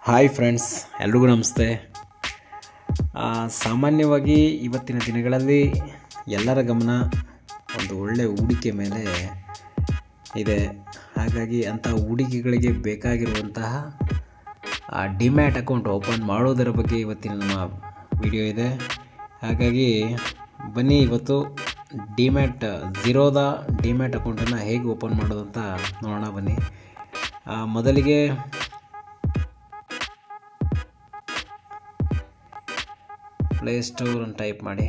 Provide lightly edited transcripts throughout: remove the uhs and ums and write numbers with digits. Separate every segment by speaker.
Speaker 1: Hi friends, ಎಲ್ರಿಗೂ ನಮಸ್ತೆ. ಸಾಮಾನ್ಯವಾಗಿ ಇವತ್ತಿನ ದಿನಗಳಲ್ಲಿ ಎಲ್ಲರ ಗಮನ ಒಂದು ಒಳ್ಳೆಯ ಹೂಡಿಕೆ ಮೇಲೆ ಇದೆ. ಹಾಗಾಗಿ ಅಂಥ ಹೂಡಿಕೆಗಳಿಗೆ ಬೇಕಾಗಿರುವಂತಹ ಡಿಮ್ಯಾಟ್ ಅಕೌಂಟ್ ಓಪನ್ ಮಾಡೋದರ ಬಗ್ಗೆ ಇವತ್ತಿನ ನಮ್ಮ ವಿಡಿಯೋ ಇದೆ. ಹಾಗಾಗಿ ಬನ್ನಿ ಇವತ್ತು ಝೀರೋದ ಡಿಮ್ಯಾಟ್ ಅಕೌಂಟನ್ನು ಹೇಗೆ ಓಪನ್ ಮಾಡೋದು ಅಂತ ನೋಡೋಣ. ಬನ್ನಿ, ಮೊದಲಿಗೆ ಪ್ಲೇಸ್ಟೋರ್ ಅಂತ ಟೈಪ್ ಮಾಡಿ.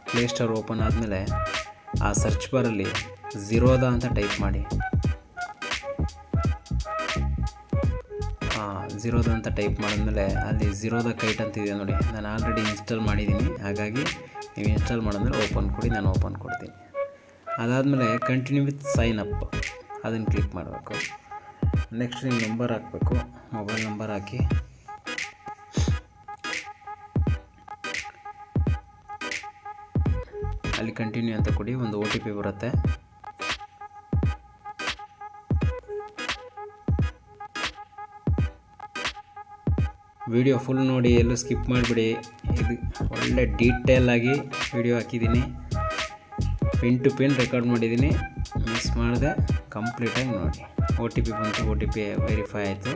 Speaker 1: ಪ್ಲೇಸ್ಟೋರ್ ಓಪನ್ ಆದಮೇಲೆ ಆ ಸರ್ಚ್ ಬಾರಲ್ಲಿ ಝೀರೋದ ಅಂತ ಟೈಪ್ ಮಾಡಿ. ಝೀರೋದ ಅಂತ ಟೈಪ್ ಮಾಡಿದ್ಮೇಲೆ ಅಲ್ಲಿ ಝೀರೋದ ಕೈಟ್ ಅಂತಿದೆ ನೋಡಿ, ನಾನು ಆಲ್ರೆಡಿ ಇನ್ಸ್ಟಾಲ್ ಮಾಡಿದ್ದೀನಿ. ಹಾಗಾಗಿ ನೀವು ಇನ್ಸ್ಟಾಲ್ ಮಾಡಿದ್ಮೇಲೆ ಓಪನ್ ಕೊಡಿ, ನಾನು ಓಪನ್ ಕೊಡ್ತೀನಿ. ಅದಾದಮೇಲೆ ಕಂಟಿನ್ಯೂ ವಿತ್ ಸೈನ್ ಅಪ್ ಅದನ್ನು ಕ್ಲಿಕ್ ಮಾಡಬೇಕು. ನೆಕ್ಸ್ಟ್ ನಿಮ್ಮ ನಂಬರ್ ಹಾಕಬೇಕು, ಮೊಬೈಲ್ ನಂಬರ್ ಹಾಕಿ ಅಲ್ಲಿ ಕಂಟಿನ್ಯೂ ಅಂತ ಕೊಡಿ. ಒಂದು OTP ಬರುತ್ತೆ. ವಿಡಿಯೋ ಫುಲ್ ನೋಡಿ, ಎಲ್ಲೂ ಸ್ಕಿಪ್ ಮಾಡಿಬಿಡಿ. ಇದು ಒಳ್ಳೆ ಡೀಟೇಲ್ ಆಗಿ ವಿಡಿಯೋ ಹಾಕಿದ್ದೀನಿ, ಪಿನ್ ಟು ಪಿನ್ ರೆಕಾರ್ಡ್ ಮಾಡಿದ್ದೀನಿ, ಮಿಸ್ ಮಾಡಿದೆ. ಕಂಪ್ಲೀಟಾಗಿ ನೋಡಿ. OTP ಬಂತು, OTP ವೆರಿಫೈ ಆಯಿತು.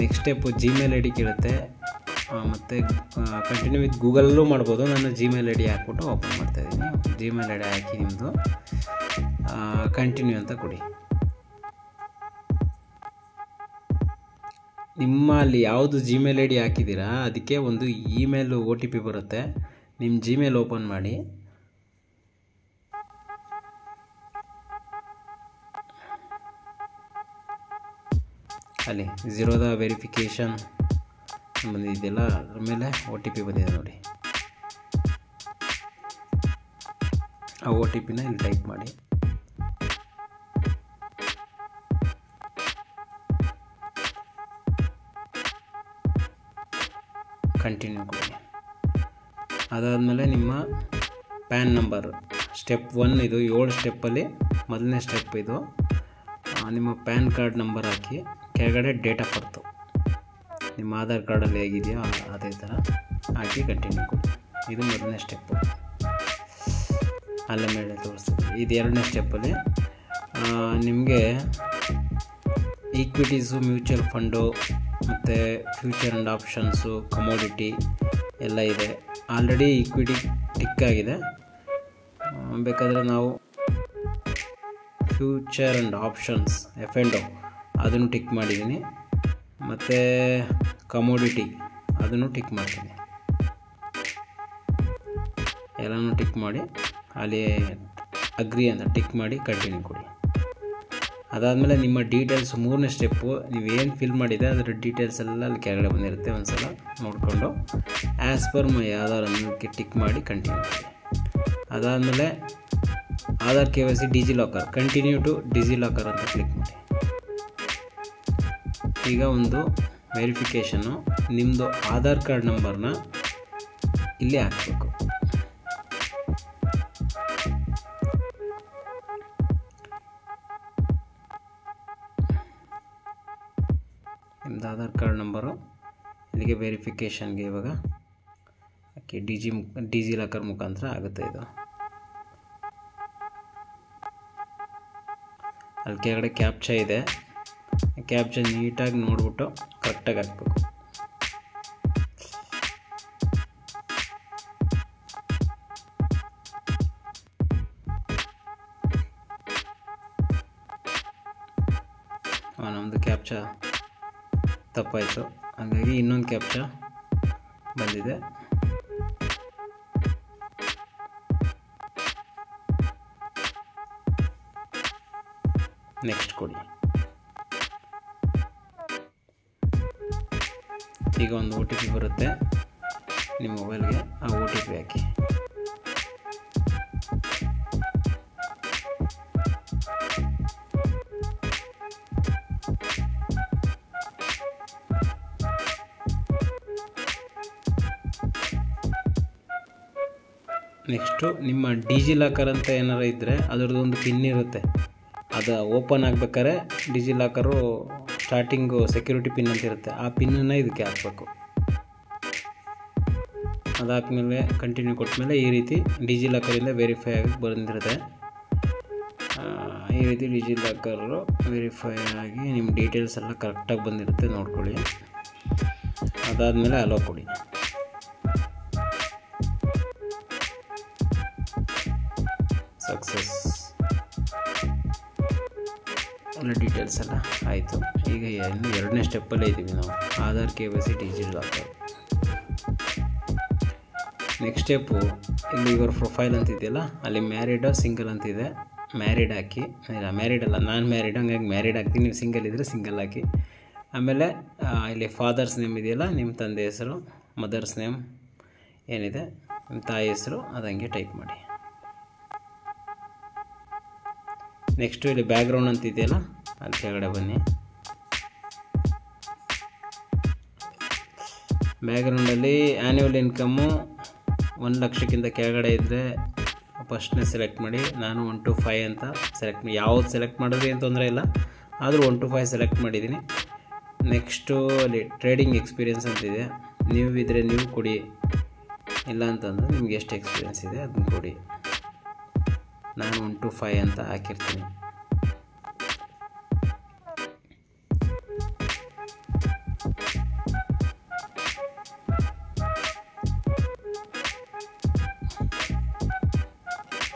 Speaker 1: ನೆಕ್ಸ್ಟ್ ಸ್ಟೆಪ್ಪು ಜಿಮೇಲ್ ID ಕೇಳುತ್ತೆ, ಮತ್ತು ಕಂಟಿನ್ಯೂ ವಿತ್ ಗೂಗಲ್ಲೂ ಮಾಡ್ಬೋದು. ನಾನು ಜಿಮೇಲ್ ID ಹಾಕ್ಬಿಟ್ಟು ಓಪನ್ ಮಾಡ್ತಾಯಿದ್ದೀನಿ. ಜಿಮೇಲ್ ID ಹಾಕಿ ನಿಮ್ಮದು ಕಂಟಿನ್ಯೂ ಅಂತ ಕೊಡಿ. ನಿಮ್ಮಲ್ಲಿ ಯಾವುದು ಜಿಮೇಲ್ ID ಹಾಕಿದ್ದೀರಾ ಅದಕ್ಕೆ ಒಂದು ಇಮೇಲ್ OTP ಬರುತ್ತೆ. ನಿಮ್ಮ ಜಿಮೇಲ್ ಓಪನ್ ಮಾಡಿ. ಅಲ್ಲಿ ಝೀರೋದ ವೆರಿಫಿಕೇಷನ್ ಬಂದಿದೆಯಲ್ಲ, ಅದ್ರ ಮೇಲೆ OTP ಬಂದಿದೆ ನೋಡಿ. ಆ OTPನ ಇಲ್ಲಿ ಟೈಪ್ ಮಾಡಿ. ಕಂಟಿನ್ಯೂ ಕೊಡಿ. ಅದಾದಮೇಲೆ ನಿಮ್ಮ ಪ್ಯಾನ್ ನಂಬರ್ ಸ್ಟೆಪ್ 1 ಇದು 7 ಸ್ಟೆಪ್ಪಲ್ಲಿ ಮೊದಲನೇ ಸ್ಟೆಪ್ ಇದು. ನಿಮ್ಮ ಪ್ಯಾನ್ ಕಾರ್ಡ್ ನಂಬರ್ ಹಾಕಿ, ಕೆಳಗಡೆ ಡೇಟ್ ಆಫ್ ಬರ್ತು ನಿಮ್ಮ ಆಧಾರ್ ಕಾರ್ಡಲ್ಲಿ ಹೇಗಿದೆಯೋ ಅದೇ ಥರ ಹಾಕಿ ಕಂಟಿನ್ಯೂ ಕೊಡಿ. ಇದು ಮೊದಲನೇ ಸ್ಟೆಪ್ಪು, ಅಲ್ಲೇ ಮೇಲೆ ತೋರಿಸ್ತೀವಿ. ಇದು 2ನೇ ಸ್ಟೆಪ್ಪಲ್ಲಿ ನಿಮಗೆ ಈಕ್ವಿಟೀಸು, ಮ್ಯೂಚುವಲ್ ಫಂಡು ಮತ್ತು ಫ್ಯೂಚರ್ ಆ್ಯಂಡ್ ಆಪ್ಷನ್ಸು, ಕಮೋಡಿಟಿ ಎಲ್ಲ ಇದೆ. ಆಲ್ರೆಡಿ ಈಕ್ವಿಟಿ ಟಿಕ್ ಆಗಿದೆ. ಬೇಕಾದರೆ ನಾವು ಫ್ಯೂಚರ್ ಆ್ಯಂಡ್ ಆಪ್ಷನ್ಸ್ F&O ಅದನ್ನು ಟಿಕ್ ಮಾಡಿದ್ದೀನಿ, ಮತ್ತು ಕಮೋಡಿಟಿ ಅದನ್ನು ಟಿಕ್ ಮಾಡ್ತೀನಿ. ಎಲ್ಲನೂ ಟಿಕ್ ಮಾಡಿ ಅಲ್ಲಿ ಅಗ್ರಿ ಅಂತ ಟಿಕ್ ಮಾಡಿ ಕಂಟಿನ್ಯೂ ಕೊಡಿ. ಅದಾದಮೇಲೆ ನಿಮ್ಮ ಡೀಟೇಲ್ಸ್ 3ನೇ ಸ್ಟೆಪ್ಪು, ನೀವೇನು ಫಿಲ್ ಮಾಡಿದೆ ಅದರ ಡೀಟೇಲ್ಸ್ ಎಲ್ಲ ಅಲ್ಲಿ ಕೆಳಗಡೆ ಬಂದಿರುತ್ತೆ. ಒಂದು ಸಲ ನೋಡಿಕೊಂಡು ಆ್ಯಸ್ ಪರ್ ಮೈ ಆಧಾರ್ ಅನ್ನೋದಕ್ಕೆ ಟಿಕ್ ಮಾಡಿ ಕಂಟಿನ್ಯೂ ಕೊಡಿ. ಅದಾದಮೇಲೆ Aadhaar KYC DigiLocker, continue to DigiLocker ಅಂತ ಕ್ಲಿಕ್ ಮಾಡಿ. ಈಗ ಒಂದು ವೆರಿಫಿಕೇಷನ್ನು, ನಿಮ್ಮದು ಆಧಾರ್ ಕಾರ್ಡ್ ನಂಬರ್ನ ಇಲ್ಲಿ ಹಾಕಬೇಕು. ನಿಮ್ಮದು ಆಧಾರ್ ಕಾರ್ಡ್ ನಂಬರು ಇಲ್ಲಿಗೆ ವೆರಿಫಿಕೇಷನ್ಗೆ ಇವಾಗ ಹಾಕಿ. ಡಿಜಿಲಾಕರ್ ಮುಖಾಂತರ ಆಗುತ್ತೆ ಇದು. ಅಲ್ಲಿ ಕೆಳಗಡೆ ಕ್ಯಾಪ್ಚಾ ಇದೆ, ಕ್ಯಾಪ್ಚಾ ನೀಟಾಗಿ ನೋಡಿಬಿಟ್ಟು ಕರೆಕ್ಟಾಗಿ ಹಾಕಬೇಕು. ನಮ್ಮದು ಕ್ಯಾಪ್ಚಾ ತಪ್ಪಾಯಿತು, ಹಾಗಾಗಿ ಇನ್ನೊಂದು ಕ್ಯಾಪ್ಚಾ ಬಂದಿದೆ. ನೆಕ್ಸ್ಟ್ ಕೊಡಿ. ಈಗ ಒಂದು OTP ಬರುತ್ತೆ ನಿಮ್ಮ ಮೊಬೈಲ್ಗೆ, ಆ OTP ಹಾಕಿ. ನೆಕ್ಸ್ಟು ನಿಮ್ಮ ಡಿಜಿಲಾಕರ್ ಅಂತ ಏನಾರು ಇದ್ದರೆ ಅದರದ್ದೊಂದು ಪಿನ್ ಇರುತ್ತೆ, ಅದು ಓಪನ್ ಆಗಬೇಕಾದ್ರೆ ಡಿಜಿಲಾಕರು ಸ್ಟಾರ್ಟಿಂಗು ಸೆಕ್ಯೂರಿಟಿ ಪಿನ್ ಅಂತ ಇರುತ್ತೆ, ಆ ಪಿನ್ನನ್ನು ಇದಕ್ಕೆ ಹಾಕಬೇಕು. ಅದಾದಮೇಲೆ ಕಂಟಿನ್ಯೂ ಕೊಟ್ಟಮೇಲೆ ಈ ರೀತಿ ಡಿಜಿಲಾಕರಿಂದ ವೆರಿಫೈ ಆಗಿ ಬಂದಿರುತ್ತೆ. ಈ ರೀತಿ ಡಿಜಿಲಾಕರು ವೆರಿಫೈ ಆಗಿ ನಿಮ್ಮ ಡೀಟೇಲ್ಸ್ ಎಲ್ಲ ಕರೆಕ್ಟಾಗಿ ಬಂದಿರುತ್ತೆ, ನೋಡ್ಕೊಳ್ಳಿ. ಅದಾದಮೇಲೆ ಅಲೋ ಕೊಡಿ. ಸಕ್ಸಸ್ ಎಲ್ಲ ಡೀಟೇಲ್ಸ್ ಎಲ್ಲ ಆಯಿತು. ಈಗ ಇನ್ನು 2ನೇ ಸ್ಟೆಪ್ಪಲ್ಲೇ ಇದ್ದೀವಿ ನಾವು, Aadhaar KYC DigiLocker. Next step ಇಲ್ಲಿ ಯುವರ್ ಪ್ರೊಫೈಲ್ ಅಂತಿದೆಯಲ್ಲ, ಅಲ್ಲಿ ಮ್ಯಾರಿಡ್ ಸಿಂಗಲ್ ಅಂತಿದೆ, ಮ್ಯಾರಿಡ್ ಹಾಕಿ. ಇಲ್ಲ ಮ್ಯಾರಿಡ್ ಅಲ್ಲ, ನಾನು ಮ್ಯಾರಿಡ್, ಹಂಗಾಗಿ ಮ್ಯಾರಿಡ್ ಹಾಕ್ತೀನಿ. ನೀವು ಸಿಂಗಲ್ ಇದ್ದರೆ ಸಿಂಗಲ್ ಹಾಕಿ. ಆಮೇಲೆ ಇಲ್ಲಿ ಫಾದರ್ಸ್ ನೇಮ್ ಇದೆಯಲ್ಲ, ನಿಮ್ಮ ತಂದೆ ಹೆಸರು, ಮದರ್ಸ್ ನೇಮ್ ಏನಿದೆ, ನಿಮ್ಮ ತಾಯಿ ಹೆಸರು ಅದಂಗೆ ಟೈಪ್ ಮಾಡಿ. ನೆಕ್ಸ್ಟು ಇಲ್ಲಿ ಬ್ಯಾಕ್ಗ್ರೌಂಡ್ ಅಂತ ಇದೆಯಲ್ಲ, ಅಲ್ಲಿ ಕೆಳಗಡೆ ಬನ್ನಿ. ಬ್ಯಾಕ್ಗ್ರೌಂಡಲ್ಲಿ ಆ್ಯನ್ಯುವಲ್ ಇನ್ಕಮ್ಮು 1 ಲಕ್ಷಕ್ಕಿಂತ ಕೆಳಗಡೆ ಇದ್ದರೆ ಫಸ್ಟ್ನೇ ಸೆಲೆಕ್ಟ್ ಮಾಡಿ. ನಾನು 1 to 5 ಅಂತ ಸೆಲೆಕ್ಟ್ ಮಾಡಿ, ಯಾವ್ದು ಸೆಲೆಕ್ಟ್ ಮಾಡಿದ್ರಿ ಏನು ತೊಂದರೆ ಇಲ್ಲ, ಆದರೂ 1 to 5 ಸೆಲೆಕ್ಟ್ ಮಾಡಿದ್ದೀನಿ. ನೆಕ್ಸ್ಟು ಅಲ್ಲಿ ಟ್ರೇಡಿಂಗ್ ಎಕ್ಸ್ಪೀರಿಯೆನ್ಸ್ ಅಂತಿದೆ, ನೀವು ಇದ್ದರೆ ನೀವು ಕೊಡಿ, ಇಲ್ಲ ಅಂತಂದರೆ ನಿಮ್ಗೆ ಎಷ್ಟು ಎಕ್ಸ್ಪೀರಿಯೆನ್ಸ್ ಇದೆ ಅದನ್ನು ಕೊಡಿ. ನಾನು 1 to 5 ಅಂತ ಹಾಕಿರ್ತೀನಿ.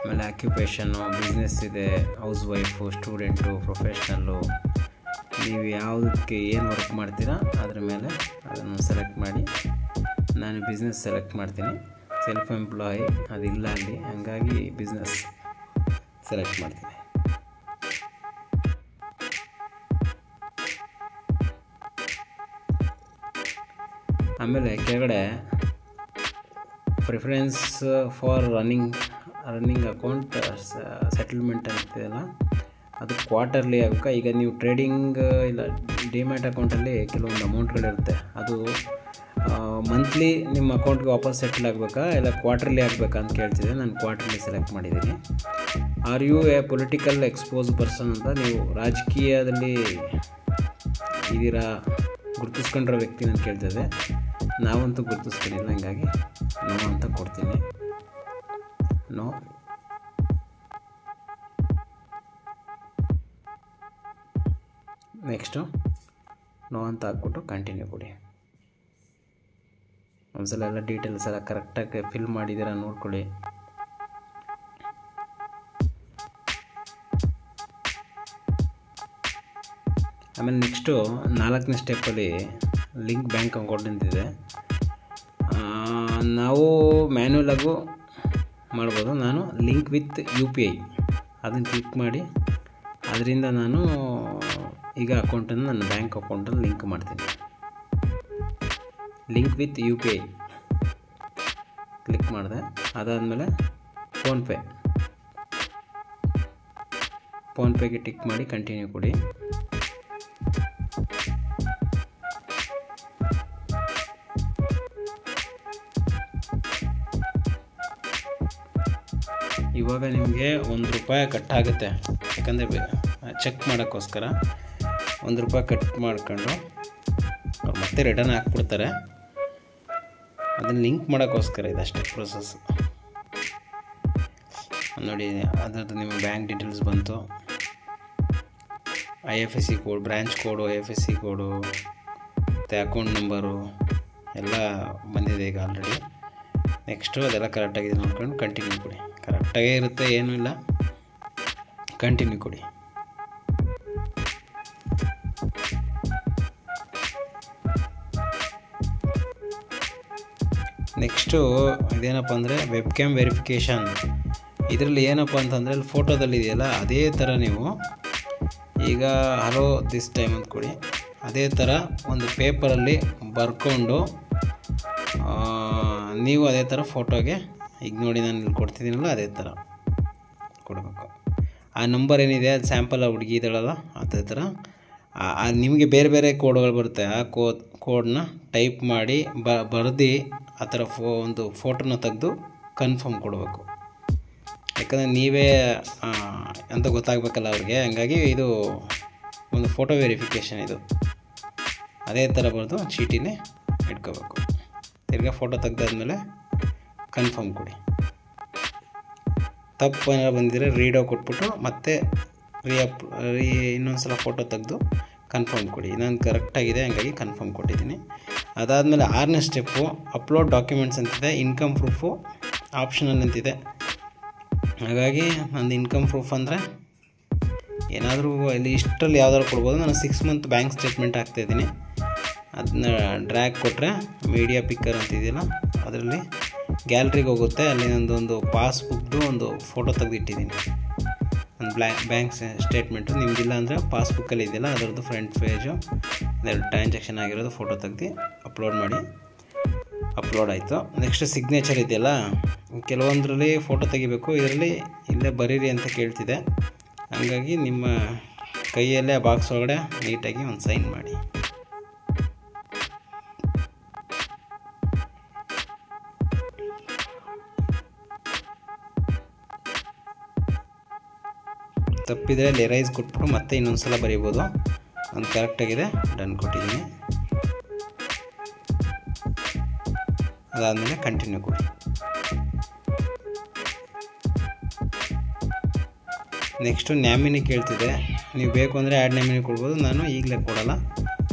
Speaker 1: ಆಮೇಲೆ ಆಕ್ಯುಪೇಷನ್ನು, ಬಿಸ್ನೆಸ್ ಇದೆ, ಹೌಸ್ ವೈಫು, ಸ್ಟೂಡೆಂಟು, ಪ್ರೊಫೆಷ್ನಲ್ಲು, ನೀವು ಯಾವುದಕ್ಕೆ ಏನು ವರ್ಕ್ ಮಾಡ್ತೀರಾ ಅದ್ರ ಮೇಲೆ ಅದನ್ನು ಸೆಲೆಕ್ಟ್ ಮಾಡಿ. ನಾನು ಬಿಸ್ನೆಸ್ ಸೆಲೆಕ್ಟ್ ಮಾಡ್ತೀನಿ, ಸೆಲ್ಫ್ ಎಂಪ್ಲಾಯಿ ಅದಿಲ್ಲ ಅಲ್ಲಿ, ಹಾಗಾಗಿ ಬಿಸ್ನೆಸ್ ಸೆಲೆಕ್ಟ್ ಮಾಡ್ತೀನಿ. ಆಮೇಲೆ ಕೆಳಗಡೆ preference for running account settlement ಅಂತಿದೆಯಲ್ಲ, ಅದು ಕ್ವಾರ್ಟರ್ಲಿ ಆಗಬೇಕಾ. ಈಗ ನೀವು ಟ್ರೇಡಿಂಗ್ ಇಲ್ಲ ಡಿಮ್ಯಾಟ್ ಅಕೌಂಟಲ್ಲಿ ಕೆಲವೊಂದು ಅಮೌಂಟ್ಗಳಿರುತ್ತೆ, ಅದು ಮಂತ್ಲಿ ನಿಮ್ಮ ಅಕೌಂಟ್ಗೆ ವಾಪಸ್ ಸೆಟಲ್ ಆಗಬೇಕಾ ಇಲ್ಲ ಕ್ವಾರ್ಟರ್ಲಿ ಆಗಬೇಕಾ ಅಂತ ಕೇಳ್ತಿದ್ದೆ. ನಾನು ಕ್ವಾರ್ಟರ್ಲಿ ಸೆಲೆಕ್ಟ್ ಮಾಡಿದ್ದೀನಿ. Are you a political expose person ಅಂತ, ನೀವು ರಾಜಕೀಯದಲ್ಲಿ ಇದೀರಾ, ಗುರುತಿಸ್ಕೊಂಡಿರೋ ವ್ಯಕ್ತಿ ಅಂತ ಕೇಳ್ತಿದ್ದೆ. ನಾವಂತೂ ಗುರುತಿಸ್ಕೊಂಡಿಲ್ಲ, ಹಂಗಾಗಿ ನೋ ಅಂತ ಕೊಡ್ತೀನಿ. ನೋ. ನೆಕ್ಸ್ಟು ನೋ ಅಂತ ಹಾಕ್ಬಿಟ್ಟು ಕಂಟಿನ್ಯೂ ಕೊಡಿ. ಒಂದ್ಸಲ ಎಲ್ಲ ಡೀಟೇಲ್ಸ್ ಎಲ್ಲ ಕರೆಕ್ಟಾಗಿ ಫಿಲ್ ಮಾಡಿದ್ದೀರಾ ನೋಡ್ಕೊಳ್ಳಿ. ಆಮೇಲೆ ನೆಕ್ಸ್ಟು 4ನೇ ಸ್ಟೆಪ್ಪಲ್ಲಿ ಲಿಂಕ್ ಬ್ಯಾಂಕ್ ಅಕೌಂಟ್ ಅಂತಿದೆ. ನಾವು ಮ್ಯಾನ್ಯುವಲಾಗೂ ಮಾಡ್ಬೋದು, ನಾನು ಲಿಂಕ್ ವಿತ್ UPI ಅದನ್ನು ಕ್ಲಿಕ್ ಮಾಡಿ ಅದರಿಂದ ನಾನು ಈಗ ಅಕೌಂಟನ್ನು ನನ್ನ ಬ್ಯಾಂಕ್ ಅಕೌಂಟನ್ನು ಲಿಂಕ್ ಮಾಡ್ತೀನಿ. ಲಿಂಕ್ ವಿತ್ UPI ಕ್ಲಿಕ್ ಮಾಡಿದೆ. ಅದಾದಮೇಲೆ ಫೋನ್ಪೇಗೆ ಟಿಕ್ ಮಾಡಿ ಕಂಟಿನ್ಯೂ ಕೊಡಿ. ಇವಾಗ ನಿಮಗೆ ₹1 ಕಟ್ಟಾಗುತ್ತೆ, ಯಾಕಂದರೆ ಚೆಕ್ ಮಾಡೋಕ್ಕೋಸ್ಕರ ₹1 ಕಟ್ ಮಾಡ್ಕೊಂಡು ಅವ್ರು ಮತ್ತೆ ರಿಟರ್ನ್ ಹಾಕ್ಬಿಡ್ತಾರೆ. ಅದನ್ನು ಲಿಂಕ್ ಮಾಡೋಕ್ಕೋಸ್ಕರ ಇದಷ್ಟೇ ಪ್ರೊಸೆಸ್ ನೋಡಿ. ಅದರದ್ದು ನಿಮ್ಮ ಬ್ಯಾಂಕ್ ಡೀಟೇಲ್ಸ್ ಬಂತು, IFSC ಕೋಡ್, ಬ್ರ್ಯಾಂಚ್ ಕೋಡು, IFSC ಕೋಡು ಮತ್ತು ಅಕೌಂಟ್ ನಂಬರು ಎಲ್ಲ ಬಂದಿದೆ ಈಗ ಆಲ್ರೆಡಿ. ನೆಕ್ಸ್ಟು ಅದೆಲ್ಲ ಕರೆಕ್ಟಾಗಿದೆ ನೋಡ್ಕೊಂಡು ಕಂಟಿನ್ಯೂ ಕೊಡಿ. ಕರೆಕ್ಟಾಗೇ ಇರುತ್ತೆ, ಏನೂ ಇಲ್ಲ, ಕಂಟಿನ್ಯೂ ಕೊಡಿ. ನೆಕ್ಸ್ಟು ಇದೇನಪ್ಪ ಅಂದರೆ ವೆಬ್ ಕ್ಯಾಮ್ ವೆರಿಫಿಕೇಷನ್. ಇದರಲ್ಲಿ ಏನಪ್ಪ ಅಂತಂದರೆ ಅಲ್ಲಿ ಫೋಟೋದಲ್ಲಿ ಇದೆಯಲ್ಲ ಅದೇ ಥರ ನೀವು ಈಗ ಹಲೋ ದಿಸ್ ಟೈಮ್ ಅಂತ ಕೊಡಿ. ಅದೇ ಥರ ಒಂದು ಪೇಪರಲ್ಲಿ ಬರ್ಕೊಂಡು ನೀವು ಅದೇ ಥರ ಫೋಟೋಗೆ ಈಗ ನೋಡಿ ನಾನು ಇಲ್ಲಿ ಕೊಡ್ತಿದ್ದೀನಲ್ಲ ಅದೇ ಥರ ಕೊಡಬೇಕು. ಆ ನಂಬರ್ ಏನಿದೆ ಅದು ಸ್ಯಾಂಪಲ್ ಆ ಹುಡುಗಿ ಇದ್ದಾಳಲ್ಲ ಅದೇ ಥರ ನಿಮಗೆ ಬೇರೆ ಬೇರೆ ಕೋಡ್ಗಳು ಬರುತ್ತೆ. ಆ ಕೋಡ್ನ ಟೈಪ್ ಮಾಡಿ ಬರೆದು ಆ ಥರ ಒಂದು ಫೋಟೋನ ತೆಗೆದು ಕನ್ಫರ್ಮ್ ಕೊಡಬೇಕು. ಯಾಕಂದರೆ ನೀವೇ ಅಂತ ಗೊತ್ತಾಗಬೇಕಲ್ಲ ಅವ್ರಿಗೆ, ಹಂಗಾಗಿ ಇದು ಒಂದು ಫೋಟೋ ವೆರಿಫಿಕೇಷನ್ ಇದು ಅದೇ ಥರ ಬರೆದು ಚೀಟಿನೇ ಇಟ್ಕೋಬೇಕು. ತಿರ್ಗಾ ಫೋಟೋ ತೆಗ್ದಾದ್ಮೇಲೆ ಕನ್ಫರ್ಮ್ ಕೊಡಿ. ತಪ್ಪು ಏನಾರು ಬಂದಿದ್ರೆ ರೀಡೋ ಕೊಟ್ಬಿಟ್ಟು ಮತ್ತೆ ಇನ್ನೊಂದು ಸಲ ಫೋಟೋ ತೆಗೆದು ಕನ್ಫರ್ಮ್ ಕೊಡಿ. ನಾನು ಕರೆಕ್ಟಾಗಿದೆ, ಹಂಗಾಗಿ ಕನ್ಫರ್ಮ್ ಕೊಟ್ಟಿದ್ದೀನಿ. ಅದಾದಮೇಲೆ 6ನೇ ಸ್ಟೆಪ್ಪು ಅಪ್ಲೋಡ್ ಡಾಕ್ಯುಮೆಂಟ್ಸ್ ಅಂತಿದೆ. ಇನ್ಕಮ್ ಪ್ರೂಫು ಆಪ್ಷನಲ್ ಅಂತಿದೆ. ಹಾಗಾಗಿ ನಂದು ಇನ್ಕಮ್ ಪ್ರೂಫ್ ಅಂದರೆ ಏನಾದರೂ ಇಲ್ಲಿ ಇಷ್ಟರಲ್ಲಿ ಯಾವ್ದಾದ್ರು ಕೊಡ್ಬೋದು. ನಾನು 6 ಮಂತ್ ಬ್ಯಾಂಕ್ ಸ್ಟೇಟ್ಮೆಂಟ್ ಹಾಕ್ತಾಯಿದ್ದೀನಿ. ಅದನ್ನ ಡ್ರ್ಯಾಗ್ ಕೊಟ್ಟರೆ ಮೀಡಿಯಾ ಪಿಕ್ಕರ್ ಅಂತಿದೆಯಲ್ಲ ಅದರಲ್ಲಿ ಗ್ಯಾಲ್ರಿಗೆ ಹೋಗುತ್ತೆ. ಅಲ್ಲಿ ನಂದೊಂದು ಪಾಸ್ಬುಕ್ದು ಒಂದು ಫೋಟೋ ತೆಗೆದಿಟ್ಟಿದ್ದೀನಿ. ಒಂದು ಬ್ಯಾಂಕ್ ಸ್ಟೇಟ್ಮೆಂಟು ನಿಮಗಿಲ್ಲ ಅಂದರೆ ಪಾಸ್ಬುಕ್ಕಲ್ಲಿ ಇದೆಯಲ್ಲ ಅದರದ್ದು ಫ್ರಂಟ್ ಪೇಜು 2 ಟ್ರಾನ್ಸಾಕ್ಷನ್ ಆಗಿರೋದು ಫೋಟೋ ತೆಗೆದು ಅಪ್ಲೋಡ್ ಮಾಡಿ. ಅಪ್ಲೋಡ್ ಆಯಿತು. ನೆಕ್ಸ್ಟ್ ಸಿಗ್ನೇಚರ್ ಇದೆಯಲ್ಲ, ಕೆಲವೊಂದರಲ್ಲಿ ಫೋಟೋ ತೆಗಿಬೇಕು, ಇದರಲ್ಲಿ ಇಲ್ಲೇ ಬರೀರಿ ಅಂತ ಕೇಳ್ತಿದೆ. ಹಾಗಾಗಿ ನಿಮ್ಮ ಕೈಯಲ್ಲೇ ಆ ಬಾಕ್ಸ್ ಒಳಗಡೆ ನೀಟಾಗಿ ಒಂದು ಸೈನ್ ಮಾಡಿ. ತಪ್ಪಿದರೆ ಅಲ್ಲಿ ಎರೈಸ್ ಕೊಟ್ಬಿಟ್ಟು ಮತ್ತೆ ಇನ್ನೊಂದು ಸಲ ಬರೀಬೋದು. ಒಂದು ಕರೆಕ್ಟಾಗಿದೆ, ಡನ್ ಕೊಟ್ಟಿದ್ದೀನಿ. ಅದಾದಮೇಲೆ ಕಂಟಿನ್ಯೂ ಕೊಡಿ. ನೆಕ್ಸ್ಟು ನ್ಯಾಮಿನಿ ಕೇಳ್ತಿದೆ. ನೀವು ಬೇಕು ಅಂದರೆ ಆ್ಯಡ್ ನ್ಯಾಮಿನಿ ಕೊಡ್ಬೋದು. ನಾನು ಈಗಲೇ ಕೊಡೋಲ್ಲ,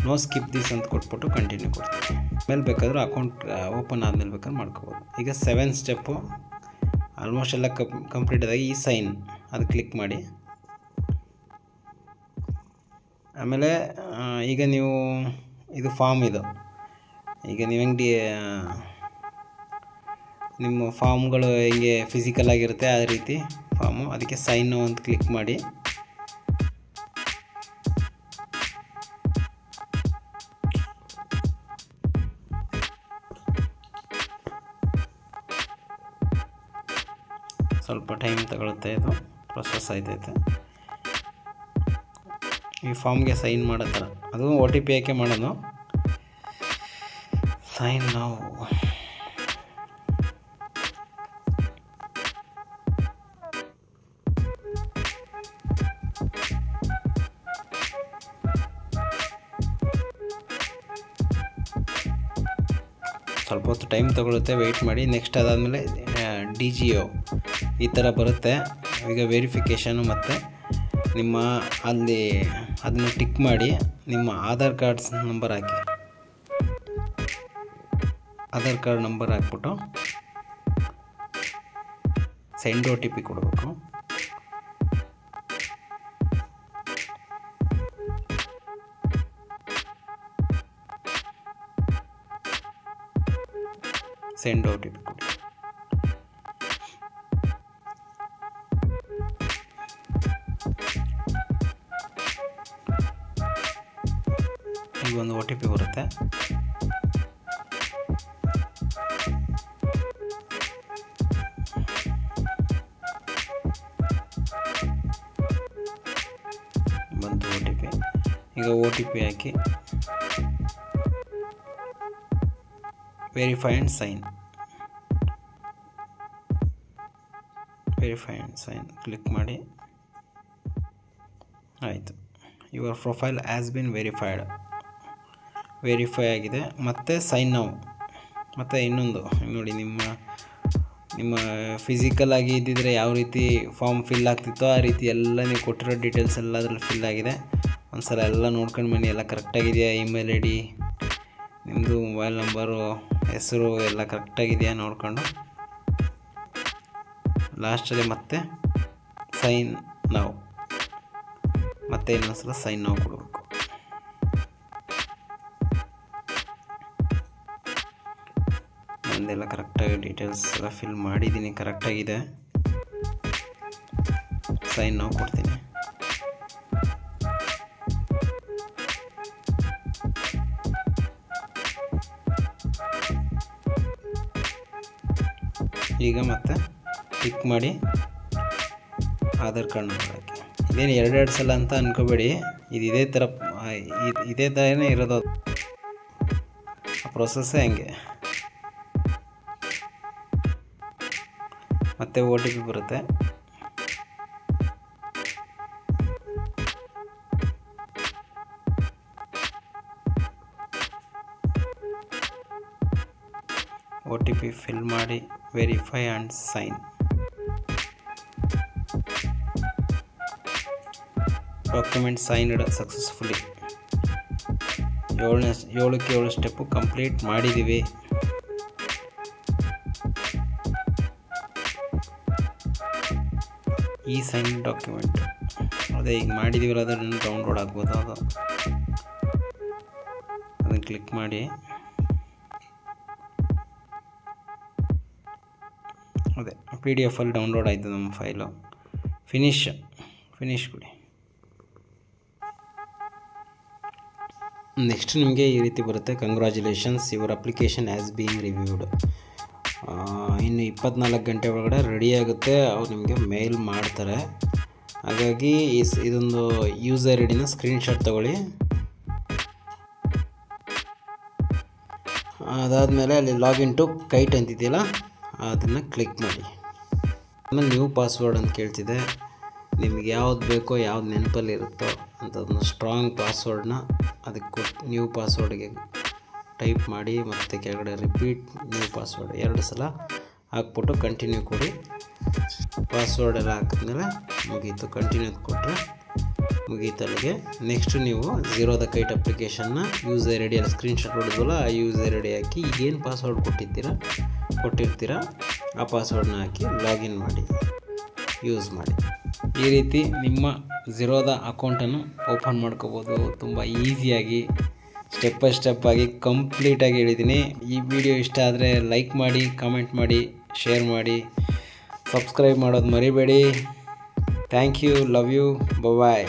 Speaker 1: ನೋ ಸ್ಕಿಪ್ ದಿಸ್ ಅಂತ ಕೊಟ್ಬಿಟ್ಟು ಕಂಟಿನ್ಯೂ ಕೊಡ್ತೀನಿ. ಆಮೇಲೆ ಬೇಕಾದರೂ ಅಕೌಂಟ್ ಓಪನ್ ಆದಮೇಲೆ ಬೇಕಾದ್ರೆ ಮಾಡ್ಕೋಬೋದು. ಈಗ 7th ಸ್ಟೆಪ್ಪು ಆಲ್ಮೋಸ್ಟ್ ಎಲ್ಲ ಕಂಪ್ಲೀಟ್ ಆದಾಗ ಈ ಸೈನ್ ಅದು ಕ್ಲಿಕ್ ಮಾಡಿ. ಆಮೇಲೆ ಈಗ ನೀವು ಇದು ಫಾರ್ಮ್ ಇದು ಈಗ ನೀವು ಹೆಂಗೆ ನಿಮ್ಮ ಫಾರ್ಮ್ಗಳು ಹೆಂಗೆ ಫಿಸಿಕಲ್ ಆಗಿರುತ್ತೆ ಆ ರೀತಿ ಫಾರ್ಮು. ಅದಕ್ಕೆ ಸೈನು ಅಂತ ಕ್ಲಿಕ್ ಮಾಡಿ. ಸ್ವಲ್ಪ ಟೈಮ್ ತಗೊಳುತ್ತೆ, ಇದು ಪ್ರೊಸೆಸ್ ಆಯ್ತೈತೆ. ಈ ಫಾರ್ಮ್ಗೆ ಸೈನ್ ಮಾಡೋ ಥರ ಅದು OTP ಹಾಕಿ ಮಾಡೋದು. ಸೈನ್ ನಾವು ಸ್ವಲ್ಪ ಹೊತ್ತು ಟೈಮ್ ತಗೊಳುತ್ತೆ, ವೆಯ್ಟ್ ಮಾಡಿ. ನೆಕ್ಸ್ಟ್ ಅದಾದಮೇಲೆ DGO ಈ ಥರ ಬರುತ್ತೆ. ಈಗ ವೆರಿಫಿಕೇಷನು ಮತ್ತು ನಿಮ್ಮ ಅಲ್ಲಿ ಅದನ್ನು ಟಿಕ್ ಮಾಡಿ ನಿಮ್ಮ ಆಧಾರ್ ಕಾರ್ಡ್ಸ್ ನಂಬರ್ ಹಾಕಿ. ಆಧಾರ್ ಕಾರ್ಡ್ ನಂಬರ್ ಹಾಕ್ಬಿಟ್ಟು ಸೆಂಡ್ OTP ಕೊಡಬೇಕು. ಸೆಂಡ್ OTP ಕೊಡಿ. ಈಗ ಒಂದು OTP ಬರುತ್ತೆ. ಬಂತು OTP. ಈಗ OTP ಹಾಕಿ verify and sign. Verify and sign click ಮಾಡಿ. ಆಯಿತು. Your profile has been verified. Verify ಆಗಿದೆ. ಮತ್ತು ಸೈನ್ ನೌ. ಮತ್ತು ಇನ್ನೊಂದು ನೋಡಿ, ನಿಮ್ಮ ಫಿಸಿಕಲ್ ಆಗಿ ಇದ್ದಿದ್ರೆ ಯಾವ ರೀತಿ ಫಾರ್ಮ್ ಫಿಲ್ ಆಗ್ತಿತ್ತೋ ಆ ರೀತಿ ಎಲ್ಲ ನೀವು ಕೊಟ್ಟಿರೋ ಡೀಟೇಲ್ಸ್ ಎಲ್ಲ ಅದರಲ್ಲಿ ಫಿಲ್ ಆಗಿದೆ. ಒಂದು ಸಲ ಎಲ್ಲ ನೋಡ್ಕೊಂಡು ಬನ್ನಿ, ಎಲ್ಲ ಕರೆಕ್ಟಾಗಿದೆಯಾ. ಇಮೇಲ್ ID, ನಿಮ್ಮದು ಮೊಬೈಲ್ ನಂಬರು, ಹೆಸರು ಎಲ್ಲ ಕರೆಕ್ಟಾಗಿದೆಯಾ ನೋಡಿಕೊಂಡು ಲಾಸ್ಟಲ್ಲಿ ಮತ್ತೆ ಸೈನ್ ನಾವು ಮತ್ತೆ ಇನ್ನೊಂದು ಸಲ ಸೈನ್ ನಾವು ಕೊಡಬೇಕು. ನಂದೆಲ್ಲ ಕರೆಕ್ಟಾಗಿ ಡೀಟೇಲ್ಸ್ ಎಲ್ಲ ಫಿಲ್ ಮಾಡಿದ್ದೀನಿ, ಕರೆಕ್ಟಾಗಿದೆ. ಸೈನ್ ನಾವು ಕೊಡ್ತೀನಿ. ಈಗ ಮತ್ತೆ ಟಿಕ್ ಮಾಡಿ ಆಧಾರ್ ಕಾರ್ಡ್ ನಂಬರ್ ಹಾಕಿ. ಇದೇನು 2 ಸಲ ಅಂತ ಅಂದ್ಕೋಬೇಡಿ, ಇದು ಇದೇ ಥರನೇ ಇರೋದು. ಆ ಪ್ರೊಸೆಸ್ಸೇ ಹಂಗೆ. ಮತ್ತೆ OTP ಬರುತ್ತೆ. OTP ಫಿಲ್ ಮಾಡಿ verify and sign. Document signed successfully. 7ಕ್ಕೆ 7 ಸ್ಟೆಪ್ಪು ಕಂಪ್ಲೀಟ್ ಮಾಡಿದ್ದೀವಿ. ಈ ಸೈನ್ ಡಾಕ್ಯುಮೆಂಟ್ ಅದೇ ಈಗ ಮಾಡಿದ್ದೀವಲ್ಲ ಅದನ್ನು ಡೌನ್ಲೋಡ್ ಆಗ್ಬೋದು. ಅದನ್ನು ಕ್ಲಿಕ್ ಮಾಡಿ ಅದೇ PDF ಅಲ್ಲಿ ಡೌನ್ಲೋಡ್ ಆಯಿತು ನಮ್ಮ ಫೈಲು. ಫಿನಿಶ್ ಕೊಡಿ. ನೆಕ್ಸ್ಟ್ ನಿಮಗೆ ಈ ರೀತಿ ಬರುತ್ತೆ, congratulations your application has been reviewed. ಇನ್ನು 24 ಗಂಟೆ ಒಳಗಡೆ ರೆಡಿ ಆಗುತ್ತೆ, ಅವ್ರು ನಿಮಗೆ ಮೇಲ್ ಮಾಡ್ತಾರೆ. ಹಾಗಾಗಿ ಇದೊಂದು ಯೂಸರ್ ಐಡಿನ ಸ್ಕ್ರೀನ್ಶಾಟ್ ತೊಗೊಳ್ಳಿ. ಅದಾದಮೇಲೆ ಅಲ್ಲಿ ಲಾಗಿನ್ ಟು ಕೈಟ್ ಅಂತಿದೆಯಲ್ಲ ಅದನ್ನು ಕ್ಲಿಕ್ ಮಾಡಿ. ಆಮೇಲೆ ನ್ಯೂ ಪಾಸ್ವರ್ಡ್ ಅಂತ ಕೇಳ್ತಿದೆ. ನಿಮಗೆ ಯಾವ್ದು ಬೇಕೋ ಯಾವ್ದು ನೆನಪಲ್ಲಿ ಇರುತ್ತೋ ಅಂಥದನ್ನ ಸ್ಟ್ರಾಂಗ್ ಪಾಸ್ವರ್ಡ್ನ ಅದಕ್ಕೆ ಕೊಟ್ಟು ನ್ಯೂ ಪಾಸ್ವರ್ಡ್ಗೆ ಟೈಪ್ ಮಾಡಿ ಮತ್ತು ಕೆಳಗಡೆ ರಿಪೀಟ್ ನ್ಯೂ ಪಾಸ್ವರ್ಡ್ 2 ಸಲ ಹಾಕ್ಬಿಟ್ಟು ಕಂಟಿನ್ಯೂ ಕೊಡಿ. ಪಾಸ್ವರ್ಡ್ ಎಲ್ಲ ಹಾಕಿದ್ಮೇಲೆ ಮುಗೀತು. ಕಂಟಿನ್ಯೂ ಕೊಟ್ಟರೆ ಮುಗೀತು ಅಲ್ಲಿಗೆ. ನೆಕ್ಸ್ಟು ನೀವು ಝೀರೋದ ಕೈಟ್ ಅಪ್ಲಿಕೇಶನ್ನ ಯೂಸರ್ ಐಡಿಯಲ್ಲಿ ಸ್ಕ್ರೀನ್ಶಾಟ್ ಹೊಡೆದ್ವಲ್ಲ ಆ ಯೂಸರ್ ಐಡಿ ಹಾಕಿ ಈಗೇನು ಪಾಸ್ವರ್ಡ್ ಕೊಟ್ಟಿರ್ತೀರ ಆ ಪಾಸ್ವರ್ಡ್ನ ಹಾಕಿ ಲಾಗಿನ್ ಮಾಡಿ ಯೂಸ್ ಮಾಡಿ. ಈ ರೀತಿ ನಿಮ್ಮ ಝೀರೋದ ಅಕೌಂಟನ್ನು ಓಪನ್ ಮಾಡ್ಕೋಬೋದು ತುಂಬ ಈಸಿಯಾಗಿ. ಸ್ಟೆಪ್ ಬೈ ಸ್ಟೆಪ್ ಆಗಿ ಕಂಪ್ಲೀಟಾಗಿ ಹೇಳಿದ್ದೀನಿ. ಈ ವಿಡಿಯೋ ಇಷ್ಟ ಆದರೆ ಲೈಕ್ ಮಾಡಿ, ಕಾಮೆಂಟ್ ಮಾಡಿ, ಶೇರ್ ಮಾಡಿ, ಸಬ್ಸ್ಕ್ರೈಬ್ ಮಾಡೋದು ಮರಿಬೇಡಿ. Thank you, love you, bye.